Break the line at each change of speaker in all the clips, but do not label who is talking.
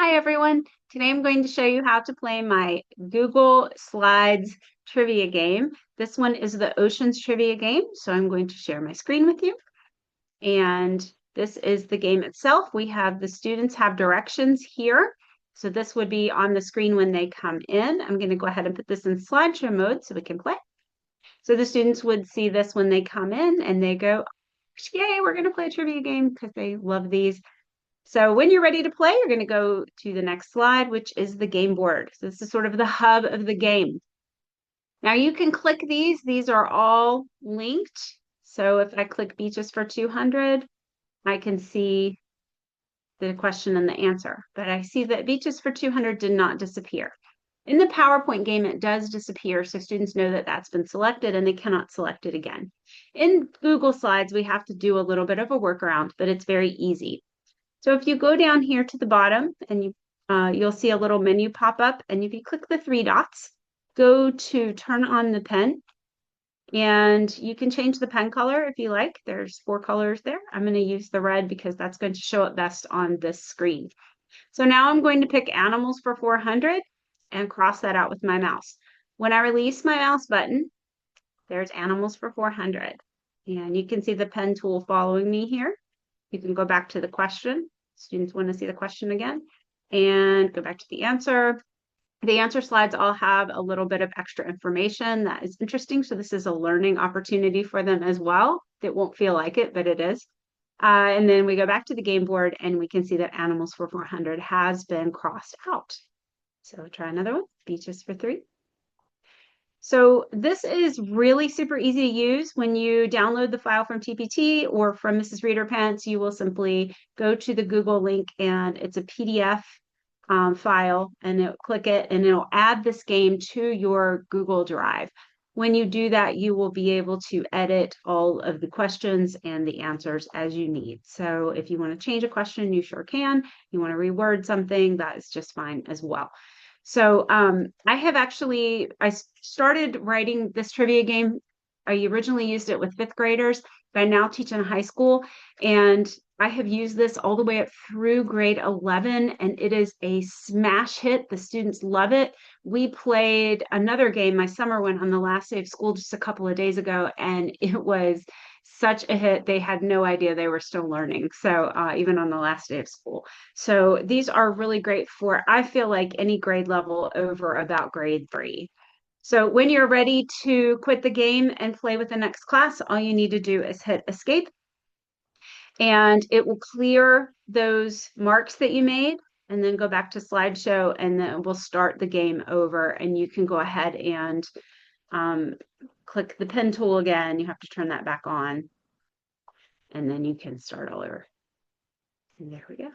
Hi everyone. Today I'm going to show you how to play my Google Slides trivia game. This one is the Oceans trivia game, so I'm going to share my screen with you. And this is the game itself. We have the students have directions here. So this would be on the screen when they come in. I'm going to go ahead and put this in slideshow mode so we can play. So the students would see this when they come in and they go, yay, we're going to play a trivia game because they love these. So when you're ready to play, you're going to go to the next slide, which is the game board. So this is sort of the hub of the game. Now you can click these. These are all linked. So if I click Beaches for 200, I can see the question and the answer. But I see that Beaches for 200 did not disappear. In the PowerPoint game, it does disappear, so students know that that's been selected and they cannot select it again. In Google Slides, we have to do a little bit of a workaround, but it's very easy. So if you go down here to the bottom and you'll see a little menu pop up, and if you click the three dots, go to turn on the pen, and you can change the pen color if you like. There's 4 colors there. I'm going to use the red because that's going to show up best on this screen. So now I'm going to pick animals for 400 and cross that out with my mouse. When I release my mouse button, there's animals for 400. And you can see the pen tool following me here. You can go back to the question. Students want to see the question again and go back to the answer. The answer slides all have a little bit of extra information that is interesting. So this is a learning opportunity for them as well. It won't feel like it, but it is. And then we go back to the game board and we can see that animals for 400 has been crossed out. So try another one, beaches for 3. So this is really super easy to use. When you download the file from TPT or from Mrs. Reader Pants, you will simply go to the Google link and it's a PDF file, and it'll click it and it'll add this game to your Google Drive. When you do that, you will be able to edit all of the questions and the answers as you need. So if you want to change a question, you sure can. You want to reword something, that is just fine as well. So I started writing this trivia game. I originally used it with 5th graders, but I now teach in high school, and I have used this all the way up through grade 11, and it is a smash hit. The students love it. We played another game, my summer one, on the last day of school just a couple of days ago, and it was such a hit. They had no idea they were still learning. So even on the last day of school. So these are really great for, I feel like, any grade level over about grade 3. So when you're ready to quit the game and play with the next class, all you need to do is hit escape, and it will clear those marks that you made, and then go back to slideshow, and then we'll start the game over, and you can go ahead and um, click the pen tool again. You have to turn that back on, and then you can start all over. And there we go.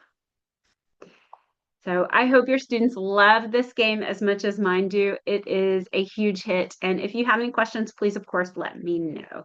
So I hope your students love this game as much as mine do. It is a huge hit. And if you have any questions, please, of course, let me know.